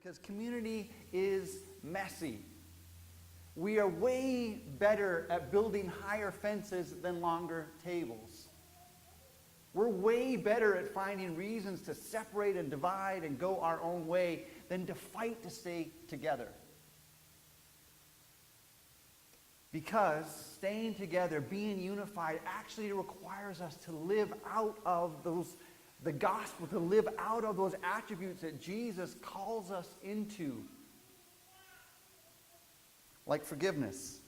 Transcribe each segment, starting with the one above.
because community is messy. We are way better at building higher fences than longer tables. We're way better at finding reasons to separate and divide and go our own way than to fight to stay together. Because staying together, being unified, actually requires us to live out of the gospel, to live out of those attributes that Jesus calls us into. Like forgiveness.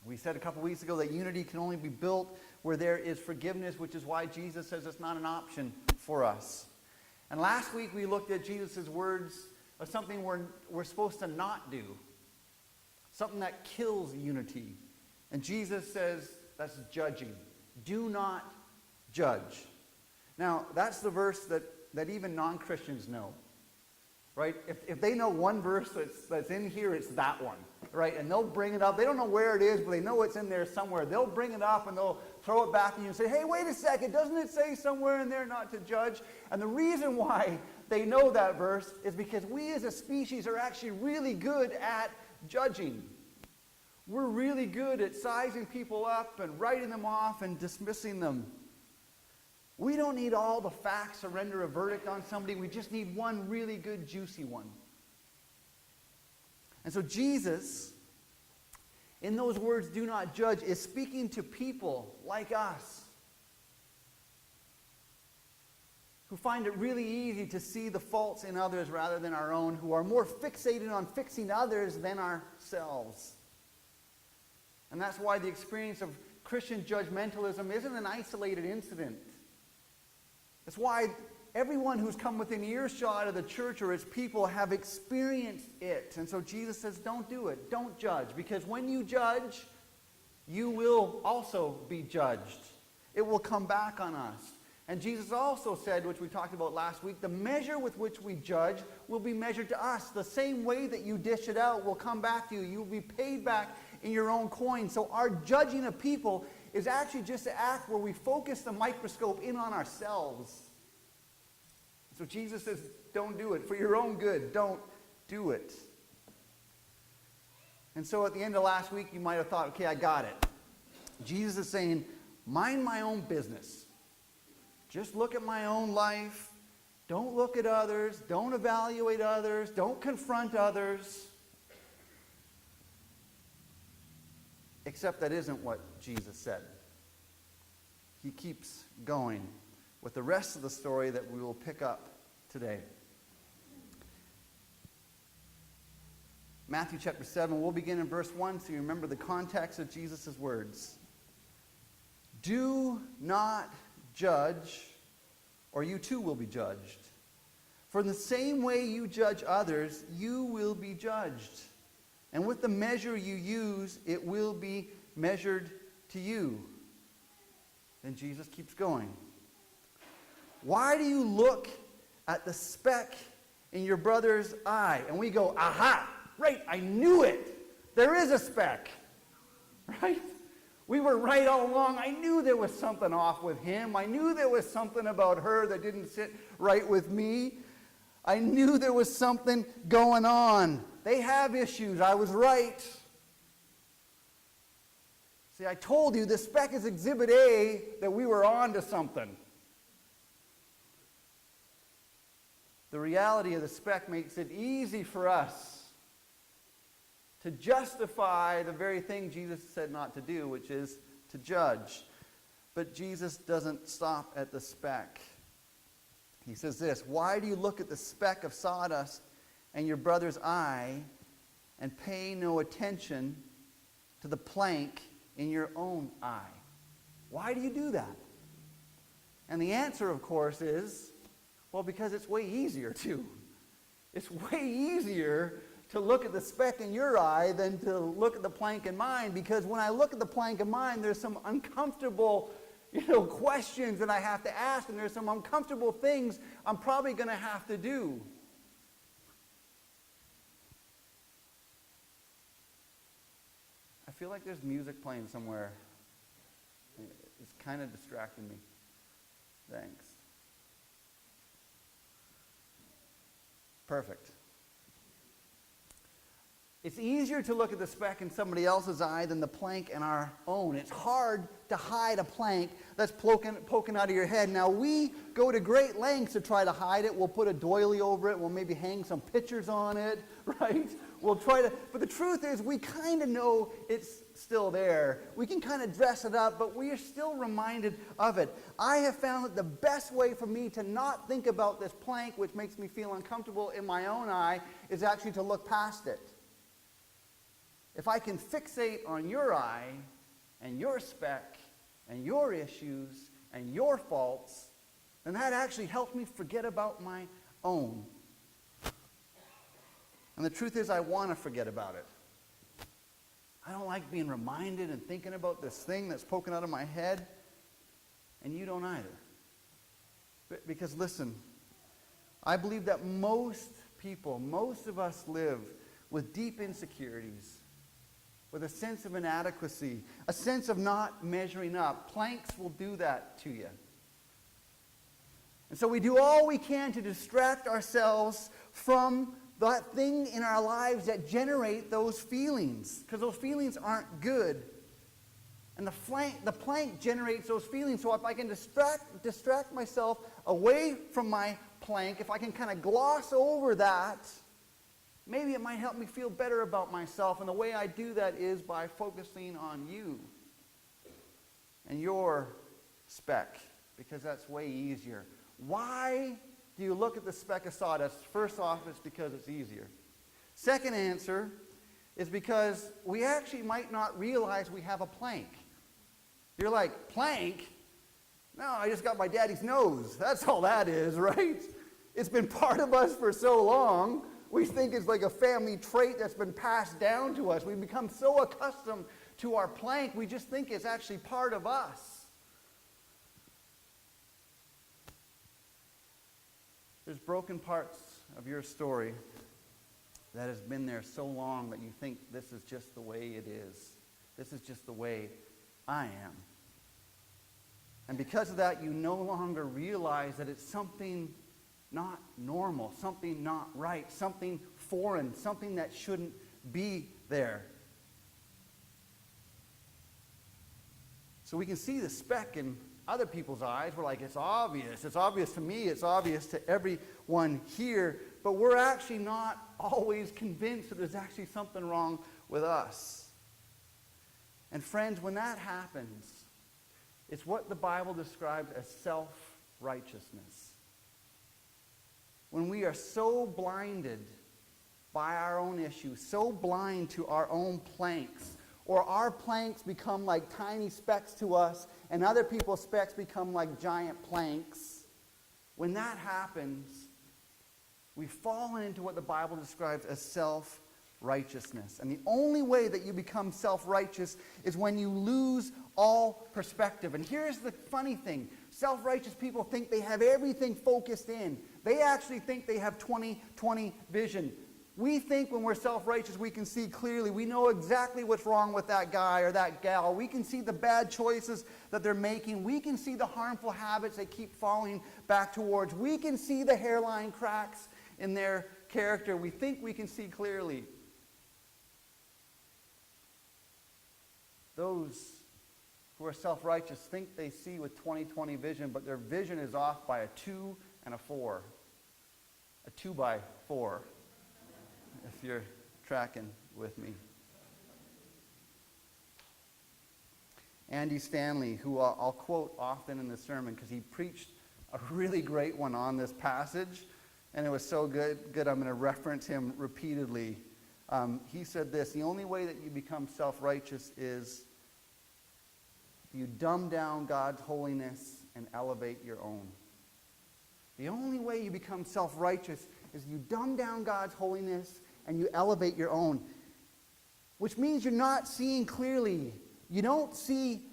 We said a couple weeks ago that unity can only be built where there is forgiveness, which is why Jesus says it's not an option for us. And last week we looked at Jesus' words of something we're supposed to not do. Something that kills unity. And Jesus says that's judging. Do not judge. Now, that's the verse that even non-Christians know. Right? If they know one verse that's in here, it's that one. Right? And they'll bring it up. They don't know where it is, but they know it's in there somewhere. They'll bring it up and they'll throw it back at you and say, hey, wait a second, doesn't it say somewhere in there not to judge? And the reason why they know that verse is because we as a species are actually really good at judging. We're really good at sizing people up and writing them off and dismissing them. We don't need all the facts to render a verdict on somebody. We just need one really good, juicy one. And so Jesus, in those words, do not judge, is speaking to people like us who find it really easy to see the faults in others rather than our own, who are more fixated on fixing others than ourselves. And that's why the experience of Christian judgmentalism isn't an isolated incident. That's why everyone who's come within earshot of the church or its people have experienced it. And so Jesus says, don't do it. Don't judge. Because when you judge, you will also be judged. It will come back on us. And Jesus also said, which we talked about last week, the measure with which we judge will be measured to us. The same way that you dish it out will come back to you. You will be paid back in your own coin. So our judging of people is actually just an act where we focus the microscope in on ourselves. So Jesus says, don't do it. For your own good, don't do it. And so at the end of last week, you might have thought, okay, I got it. Jesus is saying, mind my own business. Just look at my own life. Don't look at others. Don't evaluate others. Don't confront others. Except that isn't what Jesus said. He keeps going with the rest of the story that we will pick up today. Matthew chapter 7, we'll begin in verse 1 so you remember the context of Jesus' words. Do not judge, or you too will be judged. For in the same way you judge others, you will be judged. And with the measure you use, it will be measured to you. Then Jesus keeps going. Why do you look at the speck in your brother's eye? And we go, aha, right, I knew it. There is a speck. Right? We were right all along. I knew there was something off with him. I knew there was something about her that didn't sit right with me. I knew there was something going on. They have issues. I was right. See, I told you the speck is exhibit A that we were on to something. The reality of the speck makes it easy for us to justify the very thing Jesus said not to do, which is to judge. But Jesus doesn't stop at the speck. He says this, why do you look at the speck of sawdust and your brother's eye and pay no attention to the plank in your own eye? Why do you do that? And the answer, of course, is, well, because it's way easier to. It's way easier to look at the speck in your eye than to look at the plank in mine, because when I look at the plank in mine, there's some uncomfortable questions that I have to ask, and there's some uncomfortable things I'm probably going to have to do. I feel like there's music playing somewhere. It's kind of distracting me. Thanks. Perfect. It's easier to look at the speck in somebody else's eye than the plank in our own. It's hard to hide a plank that's poking out of your head. Now, we go to great lengths to try to hide it. We'll put a doily over it. We'll maybe hang some pictures on it, right? We'll try to, but the truth is we kind of know it's still there. We can kind of dress it up, but we are still reminded of it. I have found that the best way for me to not think about this plank, which makes me feel uncomfortable in my own eye, is actually to look past it. If I can fixate on your eye and your speck and your issues and your faults, then that actually helps me forget about my own. And the truth is, I want to forget about it. I don't like being reminded and thinking about this thing that's poking out of my head, and you don't either. Because listen, I believe that most people, most of us live with deep insecurities, with a sense of inadequacy, a sense of not measuring up. Planks will do that to you. And so we do all we can to distract ourselves from that thing in our lives that generate those feelings, because those feelings aren't good. And the plank generates those feelings. So if I can distract myself away from my plank, if I can kind of gloss over that, maybe it might help me feel better about myself. And the way I do that is by focusing on you and your speck, because that's way easier. Why do you look at the speck of sawdust? First off, it's because it's easier. Second answer is because we actually might not realize we have a plank. You're like, plank? No, I just got my daddy's nose. That's all that is, right? It's been part of us for so long. We think it's like a family trait that's been passed down to us. We've become so accustomed to our plank, we just think it's actually part of us. There's broken parts of your story that has been there so long that you think this is just the way it is. This is just the way I am. And because of that, you no longer realize that it's something not normal, something not right, something foreign, something that shouldn't be there. So we can see the speck in other people's eyes. We're like, it's obvious. It's obvious to me. It's obvious to everyone here. But we're actually not always convinced that there's actually something wrong with us. And friends, when that happens, it's what the Bible describes as self-righteousness. When we are so blinded by our own issues, so blind to our own planks, or our planks become like tiny specks to us, and other people's specks become like giant planks, when that happens, we've fallen into what the Bible describes as self-righteousness. And the only way that you become self-righteous is when you lose all perspective. And here's the funny thing. Self-righteous people think they have everything focused in. They actually think they have 20/20 vision. We think when we're self-righteous we can see clearly. We know exactly what's wrong with that guy or that gal. We can see the bad choices that they're making. We can see the harmful habits they keep falling back towards. We can see the hairline cracks in their character. We think we can see clearly. Those who are self-righteous think they see with 20/20 vision, but their vision is off by a 2 and a 4. A 2 by 4. If you're tracking with me. Andy Stanley, who I'll quote often in the sermon because he preached a really great one on this passage, and it was so good I'm going to reference him repeatedly. He said this: the only way that you become self-righteous is you dumb down God's holiness and elevate your own. The only way you become self-righteous is you dumb down God's holiness and you elevate your own. Which means you're not seeing clearly. You don't see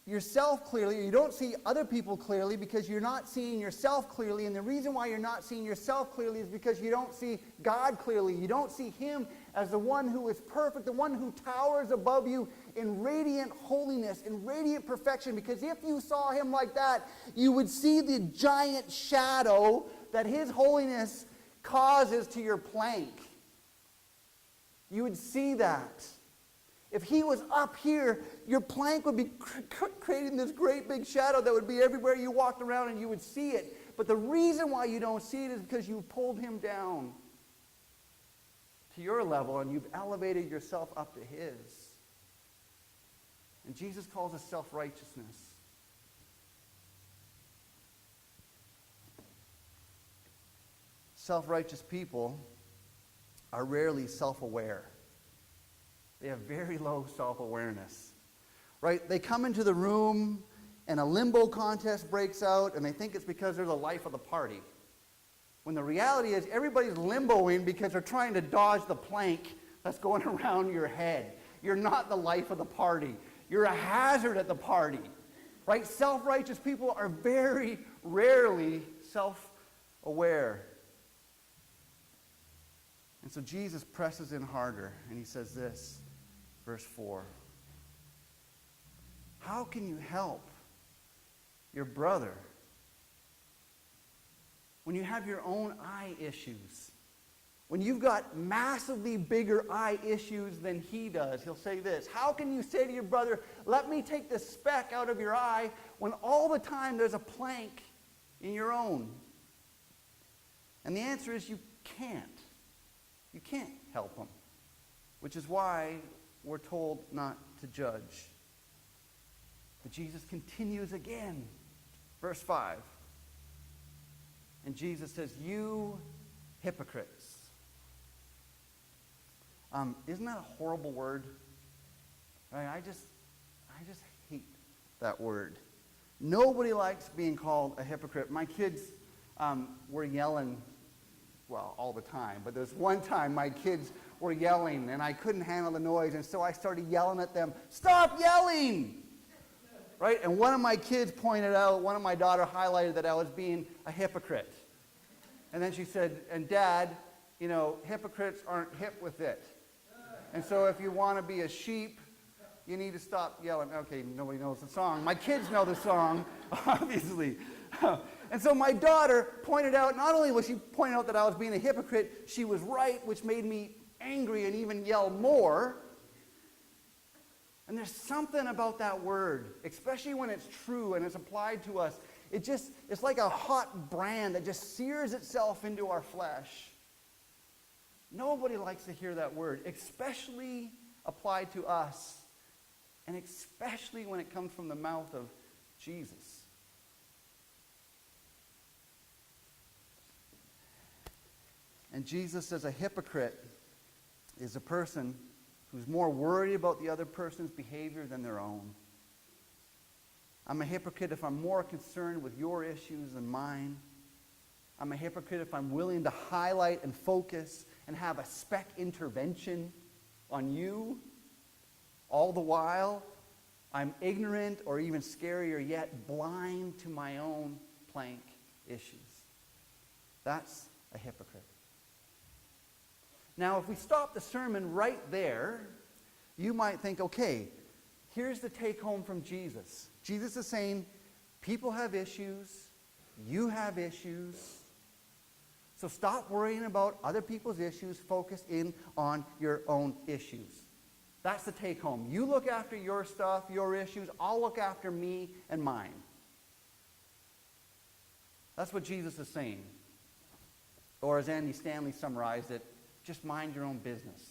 yourself clearly, or you don't see other people clearly because you're not seeing yourself clearly. And the reason why you're not seeing yourself clearly is because you don't see God clearly. You don't see Him as the one who is perfect, the one who towers above you in radiant holiness, in radiant perfection. Because if you saw Him like that, you would see the giant shadow that His holiness causes to your plank. You would see that. If he was up here, your plank would be creating this great big shadow that would be everywhere you walked around and you would see it. But the reason why you don't see it is because you pulled him down to your level and you've elevated yourself up to his. And Jesus calls it self-righteousness. Self-righteous people are rarely self-aware. They have very low self-awareness, right? They come into the room and a limbo contest breaks out and they think it's because they're the life of the party. When the reality is everybody's limboing because they're trying to dodge the plank that's going around your head. You're not the life of the party. You're a hazard at the party, right? Self-righteous people are very rarely self-aware. And so Jesus presses in harder and he says this, verse 4. How can you help your brother when you have your own eye issues? When you've got massively bigger eye issues than he does, he'll say this. How can you say to your brother, let me take the speck out of your eye, when all the time there's a plank in your own? And the answer is you can't. You can't help him, which is why we're told not to judge. But Jesus continues again. Verse 5. And Jesus says, you hypocrites. Isn't that a horrible word? I just hate that word. Nobody likes being called a hypocrite. My kids were yelling, well, all the time, but there's one time my kids were yelling and I couldn't handle the noise, and so I started yelling at them, stop yelling! Right? And one of my kids pointed out, one of my daughter highlighted that I was being a hypocrite. And then she said, and Dad, you know, hypocrites aren't hip with it. And so if you want to be a sheep, you need to stop yelling. Okay, nobody knows the song. My kids know the song, obviously. And so my daughter pointed out, not only was she pointing out that I was being a hypocrite, she was right, which made me angry and even yell more. And there's something about that word, especially when it's true and it's applied to us. It's like a hot brand that just sears itself into our flesh. Nobody likes to hear that word, especially applied to us, and especially when it comes from the mouth of Jesus. And Jesus says a hypocrite is a person who's more worried about the other person's behavior than their own. I'm a hypocrite if I'm more concerned with your issues than mine. I'm a hypocrite if I'm willing to highlight and focus and have a spec intervention on you. All the while, I'm ignorant, or even scarier yet, blind to my own plank issues. That's a hypocrite. Now, if we stop the sermon right there, you might think, okay, here's the take home from Jesus. Jesus is saying, people have issues, you have issues, so stop worrying about other people's issues, focus in on your own issues. That's the take home. You look after your stuff, your issues, I'll look after me and mine. That's what Jesus is saying. Or as Andy Stanley summarized it, just mind your own business.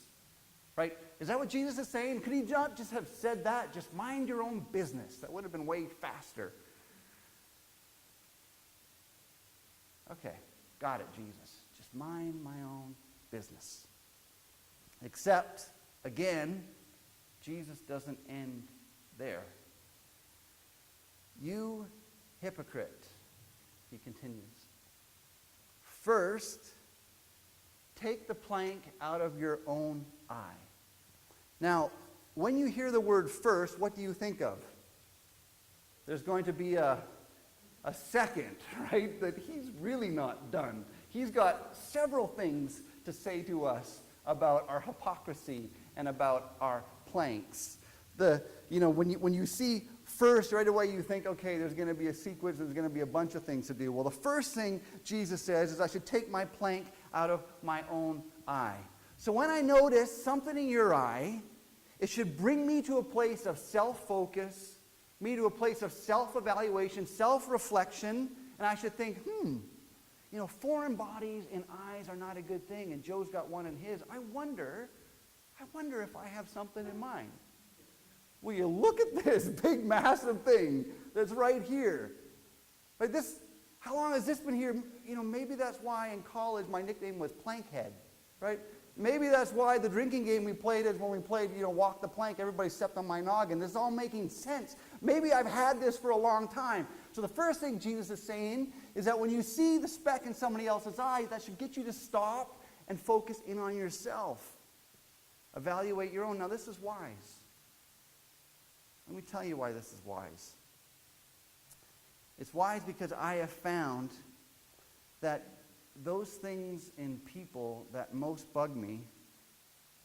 Right? Is that what Jesus is saying? Could he not just have said that? Just mind your own business. That would have been way faster. Okay, got it, Jesus. Just mind my own business. Except, again, Jesus doesn't end there. You hypocrite, he continues. First, take the plank out of your own eye. Now, when you hear the word first, what do you think of? There's going to be a second, right? That he's really not done. He's got several things to say to us about our hypocrisy and about our planks. When you see first, right away you think, okay, there's going to be a sequence, there's going to be a bunch of things to do. Well, the first thing Jesus says is I should take my plank out of my own eye. So when I notice something in your eye, it should bring me to a place of self-focus, me to a place of self-evaluation, self-reflection, and I should think, foreign bodies and eyes are not a good thing, and Joe's got one in his. I wonder if I have something in mind. Will you look at this big, massive thing that's right here? Like this, how long has this been here? Maybe that's why in college my nickname was Plankhead, right? Maybe that's why the drinking game we played is when we played, walk the plank, everybody stepped on my noggin. This is all making sense. Maybe I've had this for a long time. So the first thing Jesus is saying is that when you see the speck in somebody else's eye, that should get you to stop and focus in on yourself. Evaluate your own. Now this is wise. Let me tell you why this is wise. It's wise because I have found that those things in people that most bug me,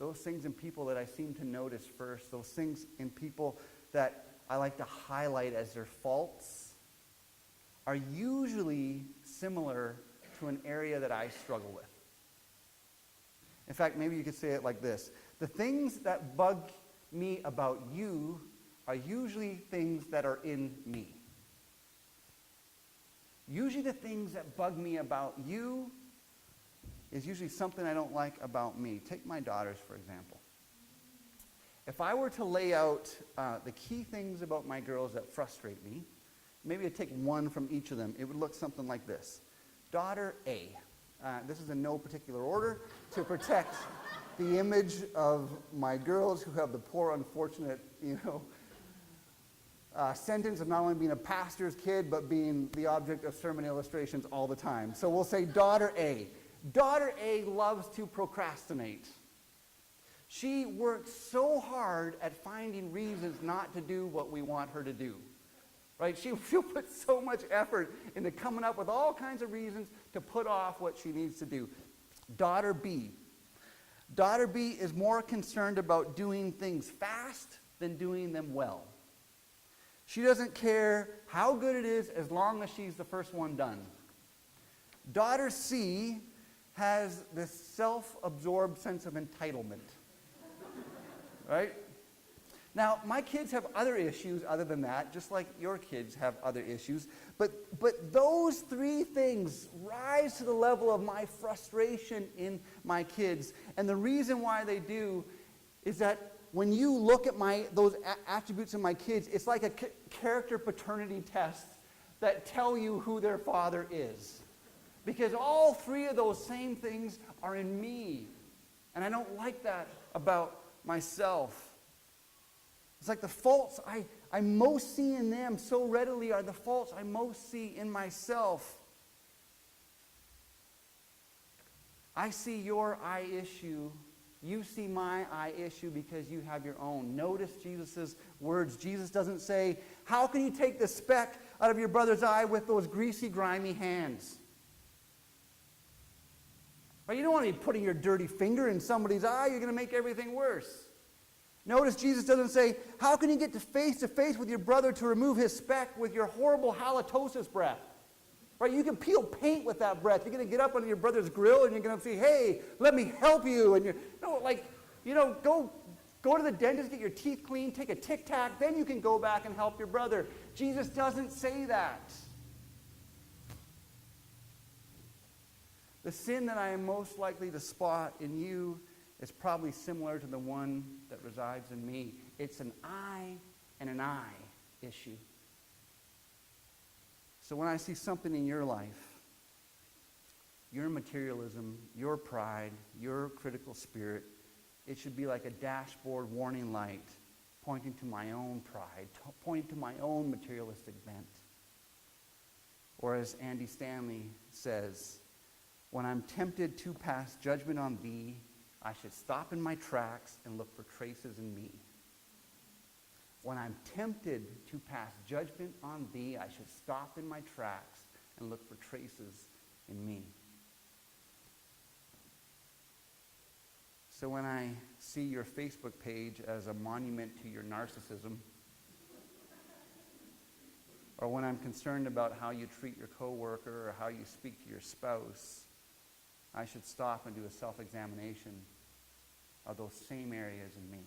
those things in people that I seem to notice first, those things in people that I like to highlight as their faults, are usually similar to an area that I struggle with. In fact, maybe you could say it like this. The things that bug me about you are usually things that are in me. Usually the things that bug me about you is usually something I don't like about me. Take my daughters, for example. If I were to lay out the key things about my girls that frustrate me, maybe I'd take one from each of them. It would look something like this. Daughter A. This is in no particular order to protect the image of my girls who have the poor, unfortunate, sentence of not only being a pastor's kid, but being the object of sermon illustrations all the time. So we'll say daughter A. Daughter A loves to procrastinate. She works so hard at finding reasons not to do what we want her to do. Right? She'll put so much effort into coming up with all kinds of reasons to put off what she needs to do. Daughter B. Daughter B is more concerned about doing things fast than doing them well. She doesn't care how good it is as long as she's the first one done. Daughter C has this self-absorbed sense of entitlement. Right? Now, my kids have other issues other than that, just like your kids have other issues. But those three things rise to the level of my frustration in my kids. And the reason why they do is that when you look at those attributes in my kids, it's like a character paternity test that tell you who their father is. Because all three of those same things are in me. And I don't like that about myself. It's like the faults I most see in them so readily are the faults I most see in myself. I see your eye issue. You see my eye issue because you have your own. Notice Jesus' words. Jesus doesn't say, how can you take the speck out of your brother's eye with those greasy, grimy hands? Right? You don't want to be putting your dirty finger in somebody's eye. You're going to make everything worse. Notice Jesus doesn't say, how can you get to face with your brother to remove his speck with your horrible halitosis breath? Right? You can peel paint with that breath. You're going to get up on your brother's grill and you're going to say, hey, let me help you. And go to the dentist, get your teeth cleaned, take a Tic Tac, then you can go back and help your brother. Jesus doesn't say that. The sin that I am most likely to spot in you is probably similar to the one that resides in me. It's an I and an I issue. So when I see something in your life, your materialism, your pride, your critical spirit, it should be like a dashboard warning light pointing to my own pride, pointing to my own materialistic bent. Or as Andy Stanley says, when I'm tempted to pass judgment on thee, I should stop in my tracks and look for traces in me. When I'm tempted to pass judgment on thee, I should stop in my tracks and look for traces in me. So when I see your Facebook page as a monument to your narcissism, or when I'm concerned about how you treat your coworker or how you speak to your spouse, I should stop and do a self-examination are those same areas in me.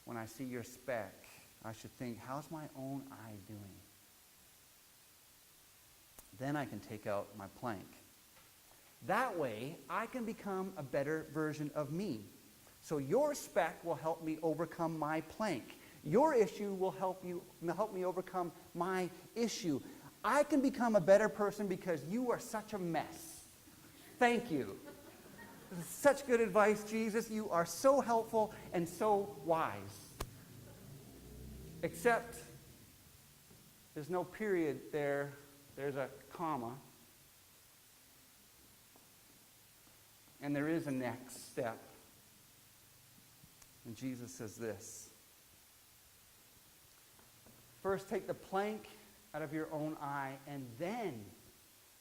When I see your speck, I should think, how's my own eye doing? Then I can take out my plank. That way, I can become a better version of me. So your speck will help me overcome my plank. Your issue will help me overcome my issue. I can become a better person because you are such a mess. Thank you. This is such good advice, Jesus. You are so helpful and so wise. Except there's no period there. There's a comma. And there is a next step. And Jesus says this. First, take the plank out of your own eye, and then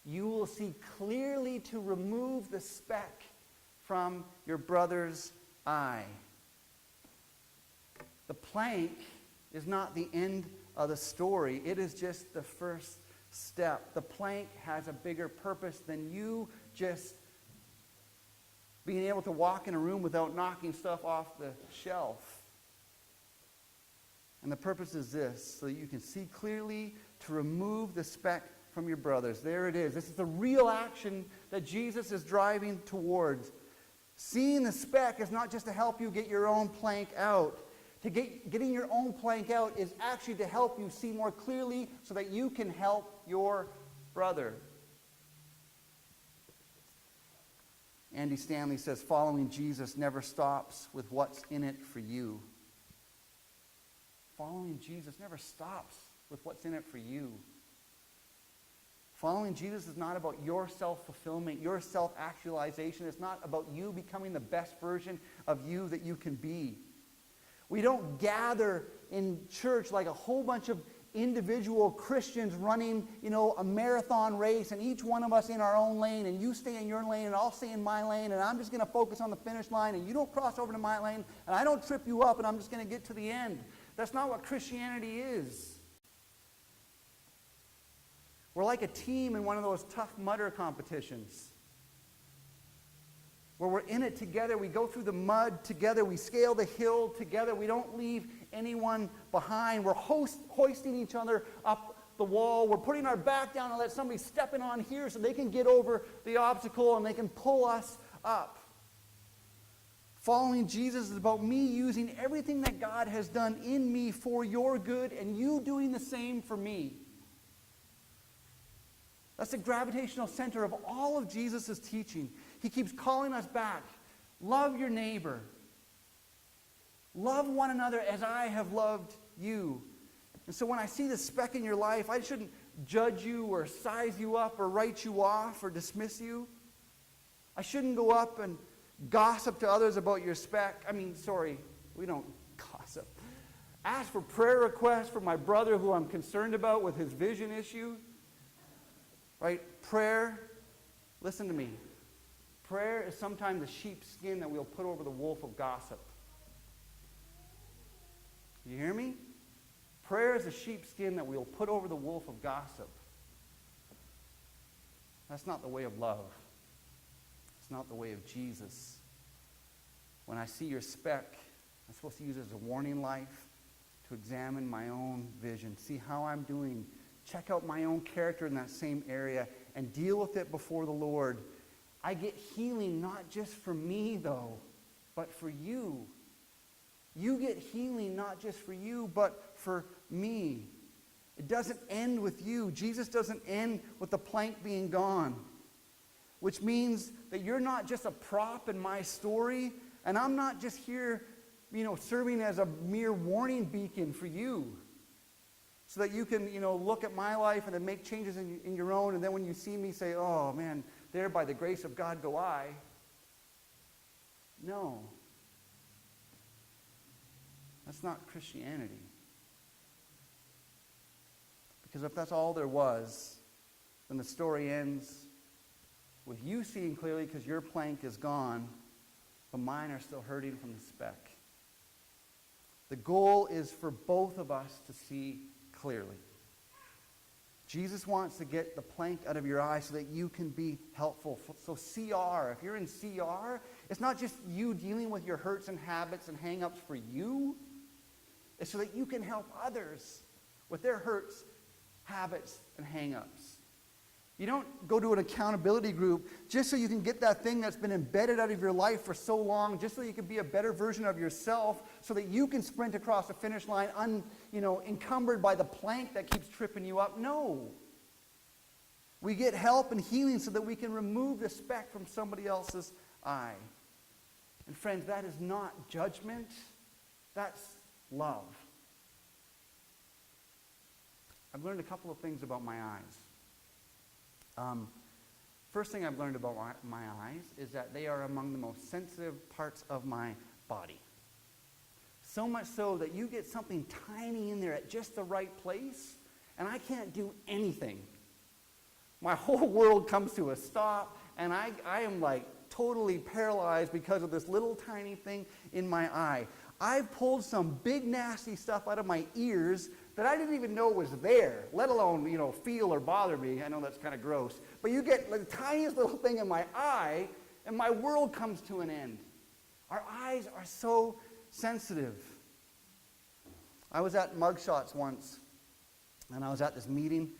you will see clearly to remove the speck from your brother's eye. The plank is not the end of the story. It is just the first step. The plank has a bigger purpose than you just being able to walk in a room without knocking stuff off the shelf. And the purpose is this, so that you can see clearly to remove the speck from your brothers. There it is. This is the real action that Jesus is driving towards. Seeing the speck is not just to help you get your own plank out. Getting your own plank out is actually to help you see more clearly so that you can help your brother. Andy Stanley says, following Jesus never stops with what's in it for you. Following Jesus never stops with what's in it for you. Following Jesus is not about your self-fulfillment, your self-actualization. It's not about you becoming the best version of you that you can be. We don't gather in church like a whole bunch of individual Christians running, a marathon race, and each one of us in our own lane, and you stay in your lane, and I'll stay in my lane, and I'm just going to focus on the finish line, and you don't cross over to my lane, and I don't trip you up, and I'm just going to get to the end. That's not what Christianity is. We're like a team in one of those Tough Mudder competitions, where we're in it together. We go through the mud together. We scale the hill together. We don't leave anyone behind. We're hoisting each other up the wall. We're putting our back down and let somebody step in on here so they can get over the obstacle and they can pull us up. Following Jesus is about me using everything that God has done in me for your good and you doing the same for me. That's the gravitational center of all of Jesus' teaching. He keeps calling us back. Love your neighbor. Love one another as I have loved you. And so when I see the speck in your life, I shouldn't judge you or size you up or write you off or dismiss you. I shouldn't go up and gossip to others about your speck. We don't gossip. Ask for prayer requests for my brother who I'm concerned about with his vision issue. Right? Prayer, listen to me. Prayer is sometimes the sheep's skin that we'll put over the wolf of gossip. You hear me? Prayer is the sheepskin that we'll put over the wolf of gossip. That's not the way of love. It's not the way of Jesus. When I see your speck, I'm supposed to use it as a warning light to examine my own vision, see how I'm doing, check out my own character in that same area, and deal with it before the Lord. I get healing not just for me, though, but for you. You get healing not just for you, but for me. It doesn't end with you. Jesus doesn't end with the plank being gone, which means that you're not just a prop in my story, and I'm not just here, serving as a mere warning beacon for you so that you can, look at my life and then make changes in your own, and then when you see me say, oh, man, there by the grace of God go I. No. That's not Christianity. Because if that's all there was, then the story ends with you seeing clearly because your plank is gone, but mine are still hurting from the speck. The goal is for both of us to see clearly. Jesus wants to get the plank out of your eye so that you can be helpful. So CR, if you're in CR, it's not just you dealing with your hurts and habits and hang-ups for you. It's so that you can help others with their hurts, habits, and hang-ups. You don't go to an accountability group just so you can get that thing that's been embedded out of your life for so long, just so you can be a better version of yourself, so that you can sprint across the finish line encumbered by the plank that keeps tripping you up. No. We get help and healing so that we can remove the speck from somebody else's eye. And friends, that is not judgment. That's love. I've learned a couple of things about my eyes. First thing I've learned about my eyes is that they are among the most sensitive parts of my body. So much so that you get something tiny in there at just the right place, and I can't do anything. My whole world comes to a stop, and I am like totally paralyzed because of this little tiny thing in my eye. I've pulled some big nasty stuff out of my ears that I didn't even know was there, let alone, feel or bother me. I know that's kind of gross. But you get the tiniest little thing in my eye, and my world comes to an end. Our eyes are so sensitive. I was at Mugshots once, and I was at this meeting,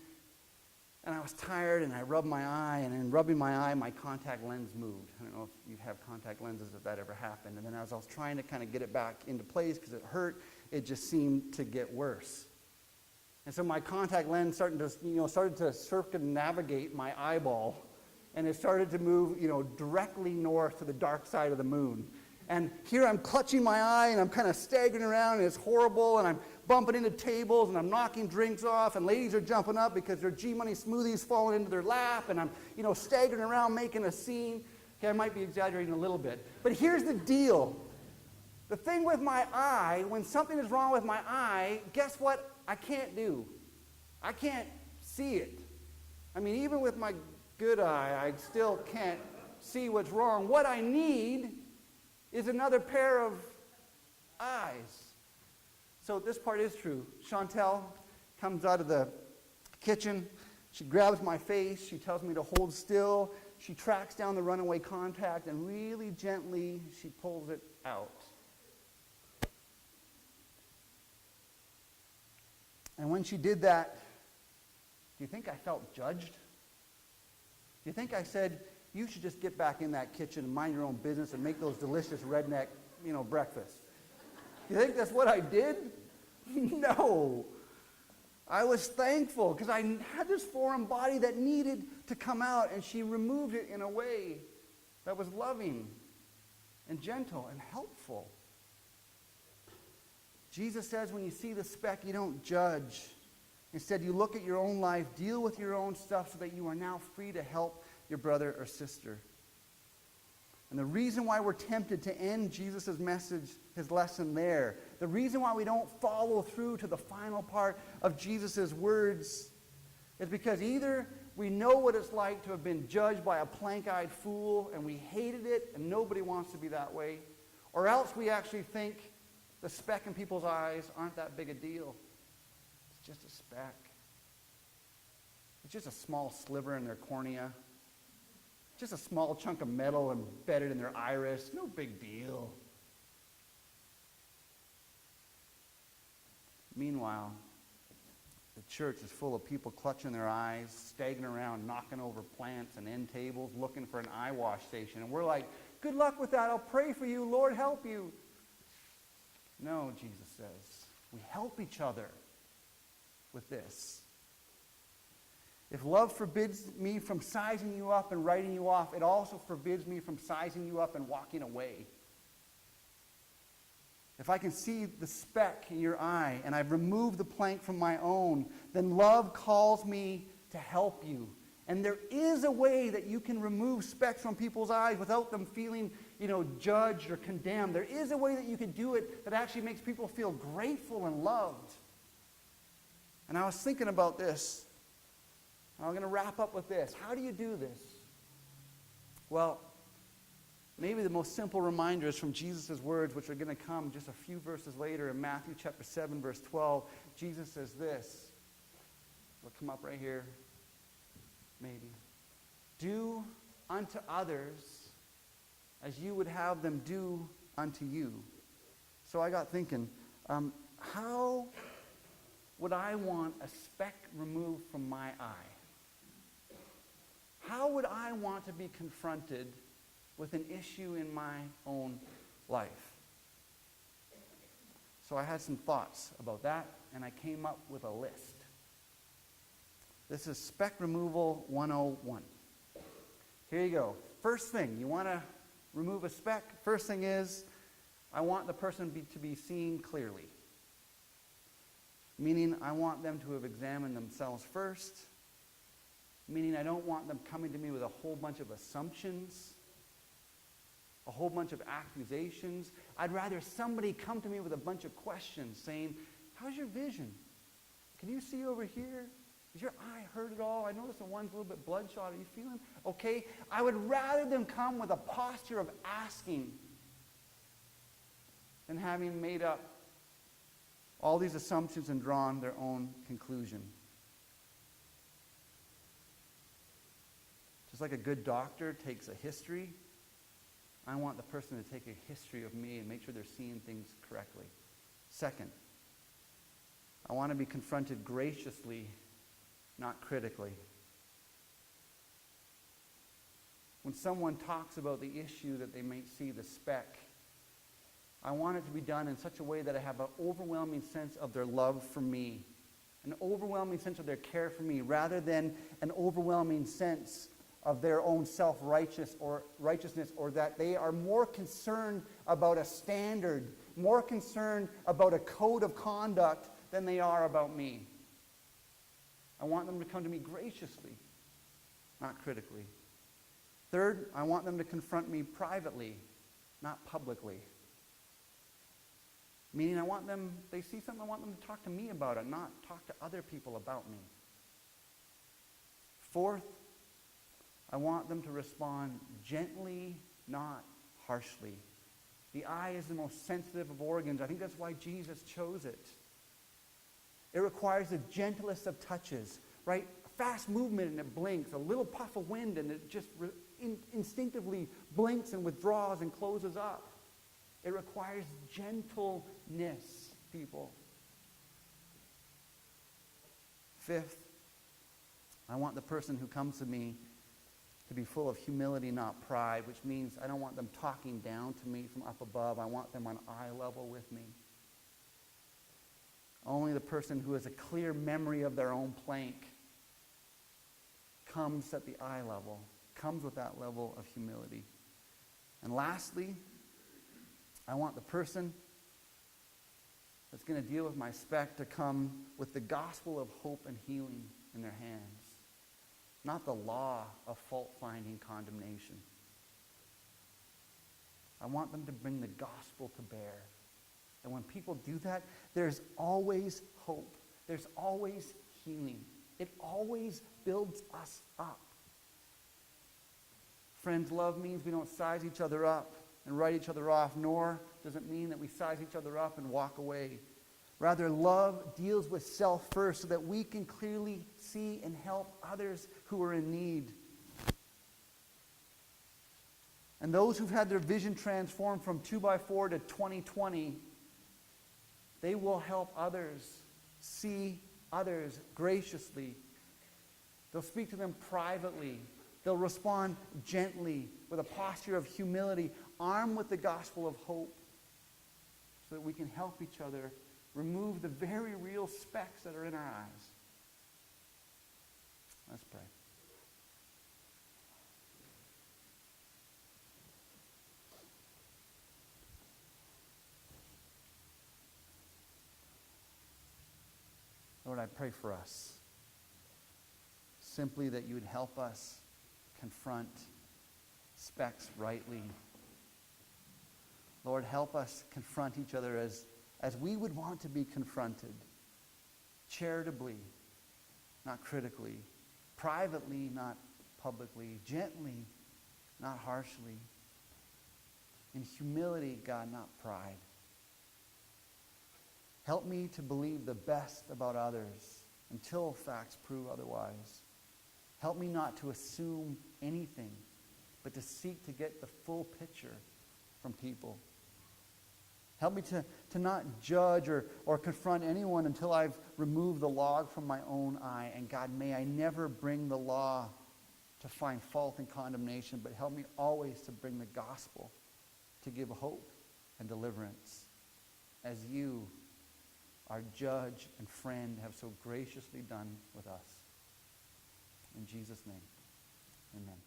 and I was tired, and I rubbed my eye, and in rubbing my eye, my contact lens moved. I don't know if you have contact lenses, if that ever happened. And then as I was trying to kind of get it back into place because it hurt, it just seemed to get worse. And so my contact lens started to circumnavigate my eyeball, and it started to move, directly north to the dark side of the moon. And here I'm clutching my eye, and I'm kind of staggering around, and it's horrible, and I'm bumping into tables, and I'm knocking drinks off, and ladies are jumping up because their G-Money smoothies falling into their lap, and I'm, staggering around making a scene. Okay, I might be exaggerating a little bit. But here's the deal. The thing with my eye, when something is wrong with my eye, guess what I can't do? I can't see it. I mean, even with my good eye, I still can't see what's wrong. What I need is another pair of eyes. So this part is true. Chantel comes out of the kitchen. She grabs my face. She tells me to hold still. She tracks down the runaway contact, and really gently, she pulls it out. And when she did that, do you think I felt judged? Do you think I said, you should just get back in that kitchen and mind your own business and make those delicious redneck, breakfasts? Do you think that's what I did? No. I was thankful because I had this foreign body that needed to come out, and she removed it in a way that was loving and gentle and helpful. Jesus says when you see the speck, you don't judge. Instead, you look at your own life, deal with your own stuff so that you are now free to help your brother or sister. And the reason why we're tempted to end Jesus' message, his lesson there, the reason why we don't follow through to the final part of Jesus' words is because either we know what it's like to have been judged by a plank-eyed fool and we hated it and nobody wants to be that way, or else we actually think the speck in people's eyes aren't that big a deal. It's just a speck. It's just a small sliver in their cornea. Just a small chunk of metal embedded in their iris. No big deal. Meanwhile, the church is full of people clutching their eyes, staggering around, knocking over plants and end tables, looking for an eye wash station. And we're like, good luck with that. I'll pray for you. Lord, help you. No, Jesus says, we help each other with this. If love forbids me from sizing you up and writing you off, it also forbids me from sizing you up and walking away. If I can see the speck in your eye and I've removed the plank from my own, then love calls me to help you. And there is a way that you can remove specks from people's eyes without them feeling, judged or condemned. There is a way that you can do it that actually makes people feel grateful and loved. And I was thinking about this. I'm going to wrap up with this. How do you do this? Well, maybe the most simple reminder is from Jesus' words, which are going to come just a few verses later in Matthew chapter 7, verse 12. Jesus says this, It'll come up right here. Maybe. Do unto others as you would have them do unto you. So I got thinking, how would I want a speck removed from my eye? How would I want to be confronted with an issue in my own life? So I had some thoughts about that, and I came up with a list. This is Speck Removal 101. Here you go. First thing, you want to remove a speck? First thing is, I want the person to be seen clearly. Meaning, I want them to have examined themselves first. Meaning, I don't want them coming to me with a whole bunch of assumptions, a whole bunch of accusations. I'd rather somebody come to me with a bunch of questions saying, how's your vision? Can you see over here? Is your eye hurt at all? I notice the one's a little bit bloodshot. Are you feeling okay? I would rather them come with a posture of asking than having made up all these assumptions and drawn their own conclusion. Just like a good doctor takes a history, I want the person to take a history of me and make sure they're seeing things correctly. Second, I want to be confronted graciously, not critically. When someone talks about the issue that they might see, the speck, I want it to be done in such a way that I have an overwhelming sense of their love for me, an overwhelming sense of their care for me, rather than an overwhelming sense of their own self-righteousness or that they are more concerned about a standard, more concerned about a code of conduct than they are about me. I want them to come to me graciously, not critically. Third, I want them to confront me privately, not publicly. Meaning they see something, I want them to talk to me about it, not talk to other people about me. Fourth, I want them to respond gently, not harshly. The eye is the most sensitive of organs. I think that's why Jesus chose it. It requires the gentlest of touches, right? Fast movement and it blinks. A little puff of wind and it just instinctively blinks and withdraws and closes up. It requires gentleness, people. Fifth, I want the person who comes to me to be full of humility, not pride, which means I don't want them talking down to me from up above. I want them on eye level with me. Only the person who has a clear memory of their own plank comes at the eye level, comes with that level of humility. And lastly, I want the person that's going to deal with my speck to come with the gospel of hope and healing in their hands, not the law of fault-finding condemnation. I want them to bring the gospel to bear. And when people do that, there's always hope. There's always healing. It always builds us up. Friends, love means we don't size each other up and write each other off, nor does it mean that we size each other up and walk away. Rather, love deals with self first so that we can clearly see and help others who are in need. And those who've had their vision transformed from 2x4 to 20/20, they will help others see others graciously. They'll speak to them privately. They'll respond gently with a posture of humility, armed with the gospel of hope, so that we can help each other remove the very real specks that are in our eyes. Let's pray. Lord, I pray for us. Simply that you would help us confront specks rightly. Lord, help us confront each other as we would want to be confronted. Charitably, not critically. Privately, not publicly. Gently, not harshly. In humility, God, not pride. Help me to believe the best about others until facts prove otherwise. Help me not to assume anything, but to seek to get the full picture from people. Help me to not judge or confront anyone until I've removed the log from my own eye. And God, may I never bring the law to find fault and condemnation, but help me always to bring the gospel to give hope and deliverance, as you, our judge and friend, have so graciously done with us. In Jesus' name, amen.